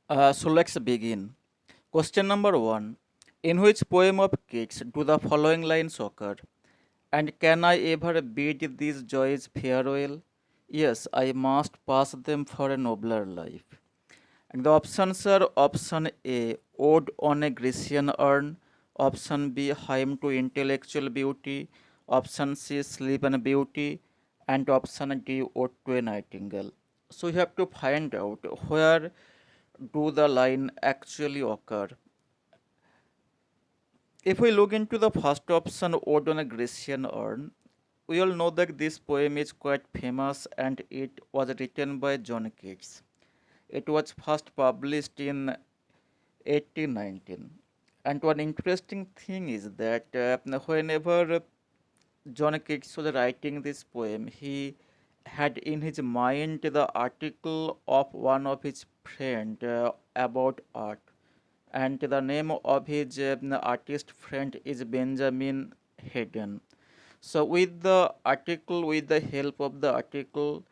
So let's begin. Question number one. In which poem of Keats do the following lines occur? And can I ever bid these joys farewell? Yes, I must pass them for a nobler life. And the options are option A, Ode on a Grecian urn, option B, Hymn to Intellectual Beauty, option C, Sleep and Beauty, and option D, Ode to a Nightingale. So you have to find out where do the line actually occur. If we look into the first option, Ode on a Grecian urn, we all know that this poem is quite famous and it was written by John Keats. It was first published in 1819. And one interesting thing is that whenever John Keats was writing this poem, he had in his mind the article of one of his friend about art, and the name of his artist friend is Benjamin Haydon. So, with the help of the article,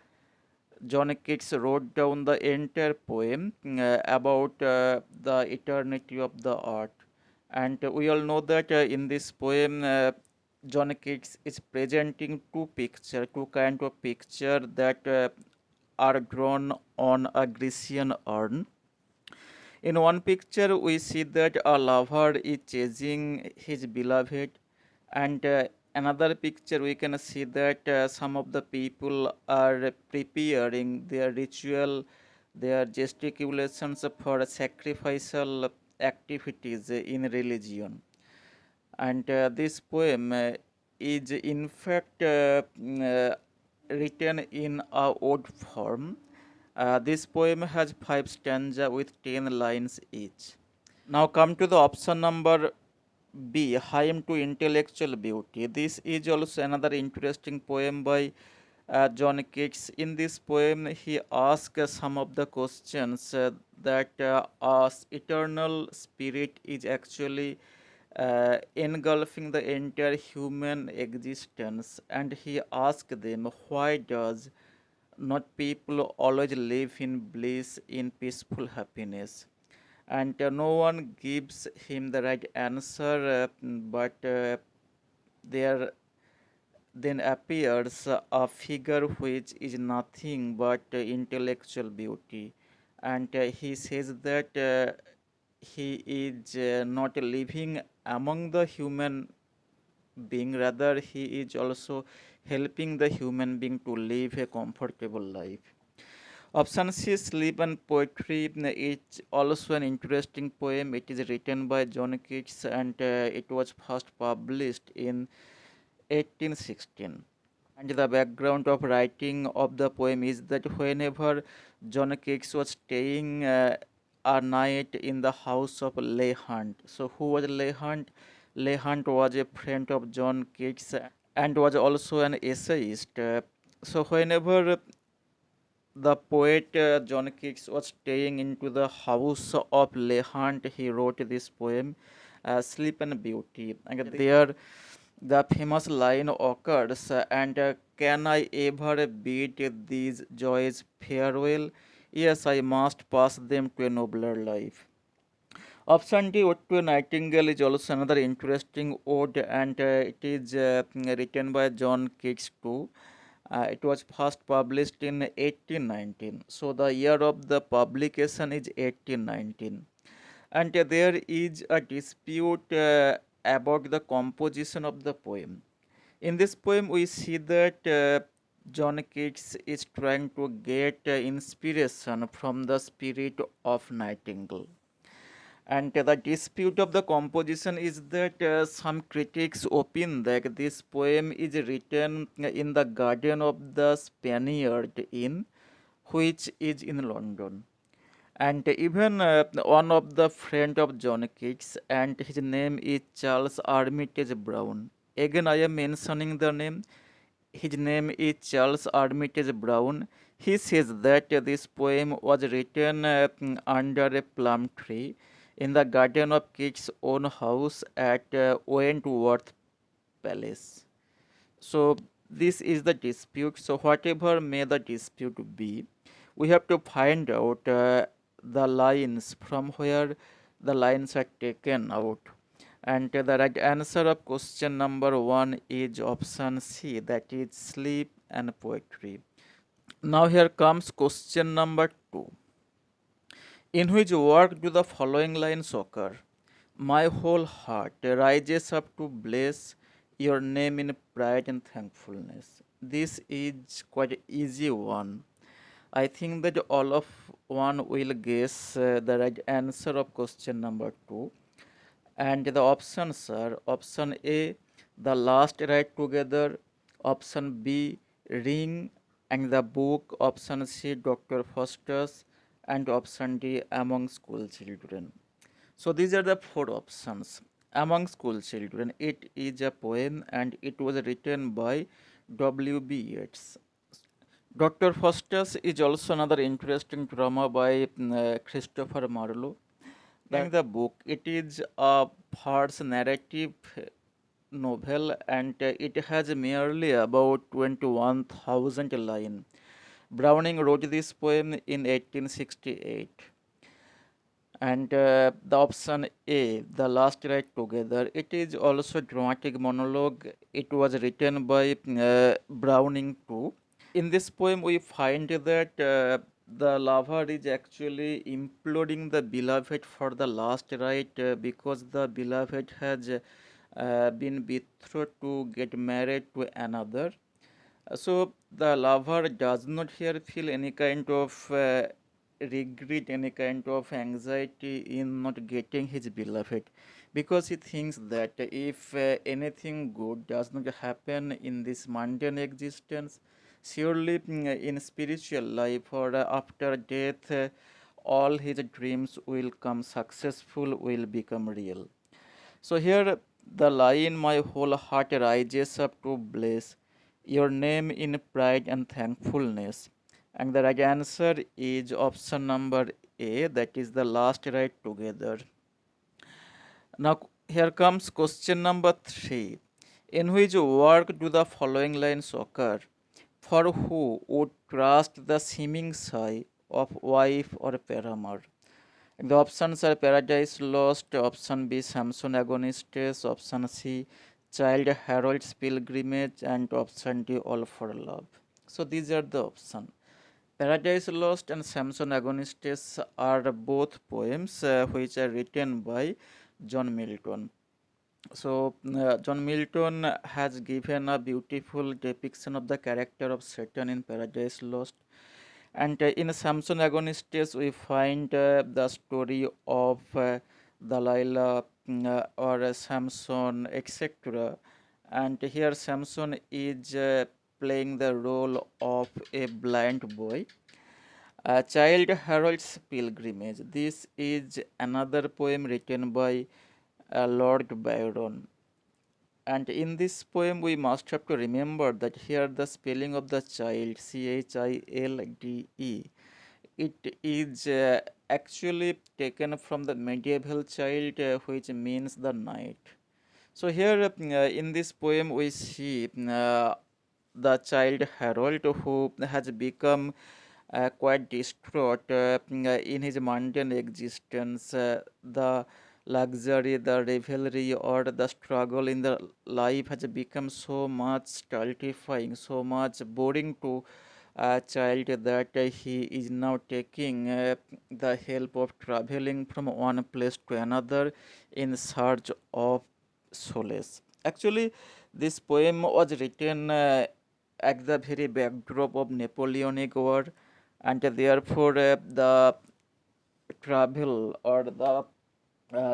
John Keats wrote down the entire poem about the eternity of the art. And we all know that in this poem, John Keats is presenting two kind of picture that are drawn on a Grecian urn. In one picture, we see that a lover is chasing his beloved, and another picture we can see that some of the people are preparing their ritual, their gesticulations for sacrificial activities in religion. And this poem is in fact written in a ode form. This poem has 5 stanzas with 10 lines each. Now come to the option number B, Hymn to Intellectual Beauty. This is also another interesting poem by John Keats. In this poem, he asks some of the questions that as eternal spirit is actually engulfing the entire human existence, and he asks them, why does not people always live in bliss, in peaceful happiness? And no one gives him the right answer, but there then appears a figure which is nothing but intellectual beauty, and he says that he is not living among the human being, rather he is also helping the human being to live a comfortable life. Option C, Sleep and Poetry, is also an interesting poem. It is written by John Keats and it was first published in 1816. And the background of writing of the poem is that whenever John Keats was staying a night in the house of Leigh Hunt. So who was Leigh Hunt? Leigh Hunt was a friend of John Keats and was also an essayist. So whenever the poet John Keats was staying into the house of Leigh Hunt, he wrote this poem, Sleep and Beauty. And there the famous line occurs, and can I ever bid these joys farewell? Yes, I must pass them to a nobler life. Option D, Ode to a Nightingale, is also another interesting ode, and it is written by John Keats too. It was first published in 1819. So the year of the publication is 1819. And there is a dispute about the composition of the poem. In this poem, we see that John Keats is trying to get inspiration from the spirit of Nightingale. And the dispute of the composition is that some critics opine that this poem is written in the garden of the Spaniard Inn, which is in London. And even one of the friend of John Keats, and his name is Charles Armitage Brown. Again, I am mentioning the name. His name is Charles Armitage Brown. He says that this poem was written under a plum tree in the garden of Keats' own house at Wentworth Palace. So this is the dispute. So whatever may the dispute be, we have to find out the lines from where the lines are taken out. And the right answer of question number 1 is option C, that is sleep and poetry. Now here comes question number 2. In which work do the following lines occur? My whole heart rises up to bless your name in pride and thankfulness. This is quite an easy one. I think that all of one will guess the right answer of question number 2. And the options are option A, the last ride together, option B, ring and the book, option C, Dr. Foster's, and option D, among school children. So these are the four options. Among school children, it is a poem and it was written by W.B. Yeats. Dr. Foster's is also another interesting drama by Christopher Marlowe. The book, it is a verse narrative novel and it has merely about 21,000 lines. Browning wrote this poem in 1868. And the option A, the last ride together, it is also dramatic monologue. It was written by Browning too. In this poem, we find that the lover is actually imploding the beloved for the last ride because the beloved has been betrothed to get married to another. So the lover does not here feel any kind of regret, any kind of anxiety in not getting his beloved, because he thinks that if anything good does not happen in this mundane existence, surely in spiritual life or after death, all his dreams will come successful, will become real. So here the line, my whole heart rises up to bless your name in pride and thankfulness. And the right answer is option number A, that is the last right together. Now here comes question number 3. In which work do the following lines occur? For who would trust the seeming sigh of wife or paramour? The options are Paradise Lost, option B Samson Agonistes, option C Child Harold's Pilgrimage, and option D All for Love. So these are the options. Paradise Lost and Samson Agonistes are both poems which are written by John Milton. So John Milton has given a beautiful depiction of the character of Satan in Paradise Lost. And in Samson Agonistes, we find the story of Delilah or Samson, etc. And here Samson is playing the role of a blind boy. Child Harold's Pilgrimage. This is another poem written by Lord Byron. And in this poem, we must have to remember that here the spelling of the child, Childe, it is actually taken from the medieval child, which means the night. So here in this poem, we see the child Harold, who has become quite distraught in his mundane existence. The luxury, the revelry, or the struggle in the life has become so much stultifying, so much boring to a child that he is now taking the help of traveling from one place to another in search of solace. Actually, this poem was written at the very backdrop of Napoleonic War, and therefore the travel or the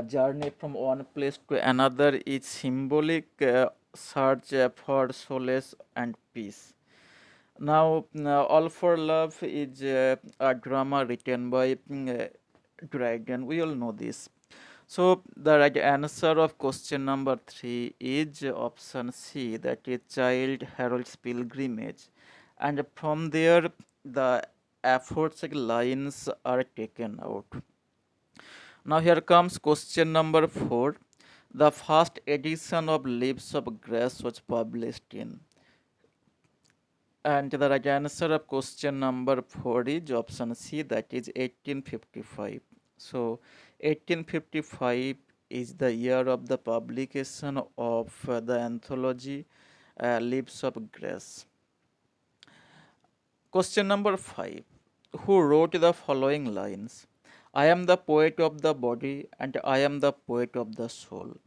journey from one place to another is symbolic search for solace and peace. Now, All for Love is a drama written by Dryden. We all know this. So, the right answer of question number 3 is option C, that is Child Harold's Pilgrimage. And from there, the aforesaid lines are taken out. Now, here comes question number 4. The first edition of Leaves of Grass was published in. And the right answer of question number 4 is option C, that is 1855. So 1855 is the year of the publication of the anthology Leaves of Grace. Question number 5. Who wrote the following lines? I am the poet of the body and I am the poet of the soul.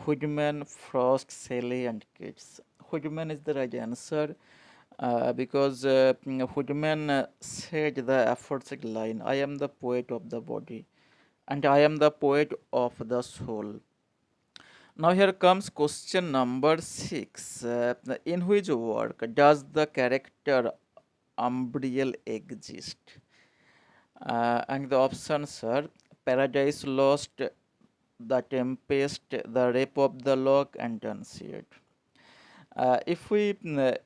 Whitman, Frost, Shelley, and Keats. Whitman is the right answer because Whitman said the aforesaid line, I am the poet of the body and I am the poet of the soul. Now here comes question number 6. In which work does the character Umbriel exist? And the options are Paradise Lost, The Tempest, The Rape of the Lock, and Unseared. If we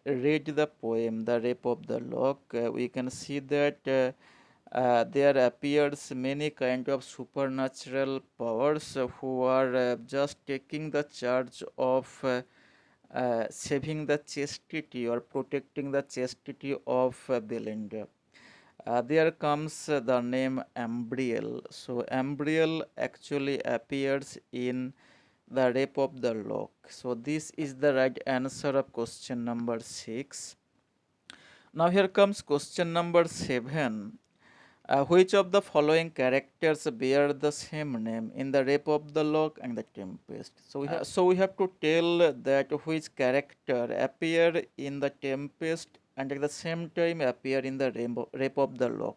read the poem The Rape of the Lock, we can see that there appears many kind of supernatural powers who are just taking the charge of saving the chastity or protecting the chastity of Belinda. There comes the name Umbriel. So Umbriel actually appears in the Rape of the Lock. So this is the right answer of question number 6. Now here comes question number 7. Which of the following characters bear the same name in the Rape of the Lock and the Tempest? So we have to tell that which character appear in the Tempest and at the same time appear in the Rape of the Lock.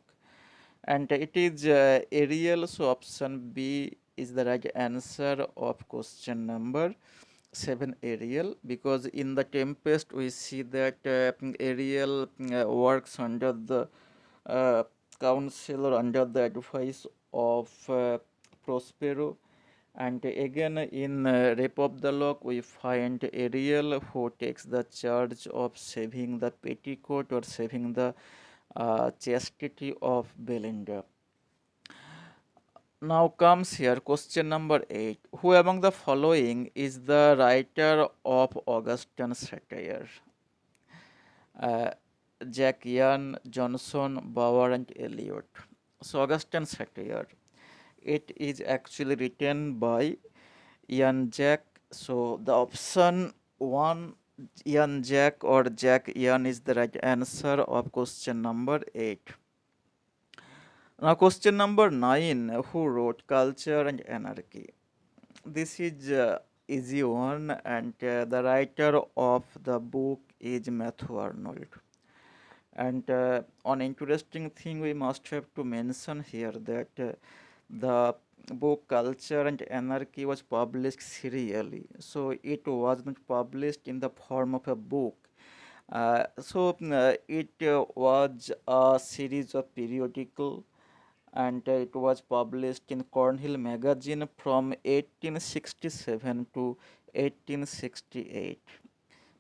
And it is Ariel, so option B is the right answer of question number 7, Ariel, because in the Tempest we see that Ariel works under the uh, counsel or under the advice of Prospero. And again in Rape of the Lock we find Ariel who takes the charge of saving the petticoat or saving the chastity of Belinda. Now comes here question number 8. Who among the following is the writer of Augustan satire? Uh, Jack Yan, Johnson, Bauer, and Eliot. So Augustan satire, it is actually written by Ian Jack. So the option 1, Ian Jack or Jack Ian, is the right answer of question number 8. Now question number 9. Who wrote Culture and Anarchy? This is easy one, and the writer of the book is Matthew Arnold. And on interesting thing we must have to mention here that the book Culture and Anarchy was published serially, so it was not published in the form of a book. It was a series of periodical, and it was published in Cornhill magazine from 1867 to 1868.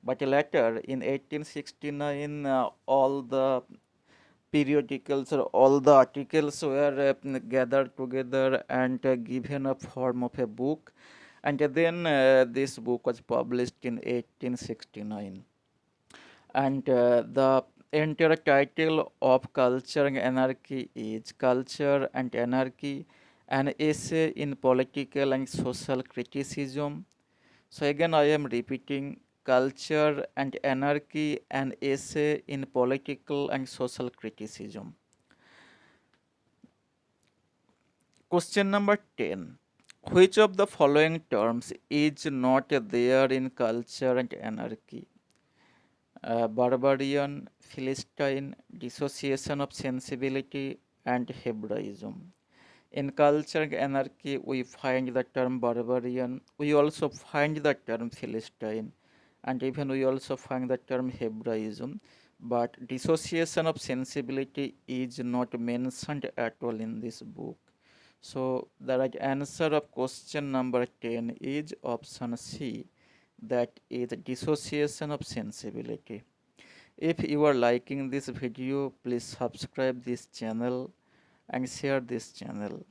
But later in 1869, all the periodicals or all the articles were gathered together and given a form of a book, and then this book was published in 1869. And the entire title of Culture and Anarchy is Culture and Anarchy, an essay in political and social criticism. So again I am repeating, Culture and Anarchy, an essay in political and social criticism. Question number 10. Which of the following terms is not there in Culture and Anarchy? Barbarian, Philistine, dissociation of sensibility, and Hebraism. In Culture and Anarchy, we find the term barbarian, we also find the term Philistine, and even we also find the term Hebraism, but dissociation of sensibility is not mentioned at all in this book. So the right answer of question number 10 is option C, that is dissociation of sensibility. If you are liking this video, please subscribe this channel and share this channel.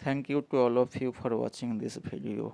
Thank you to all of you for watching this video.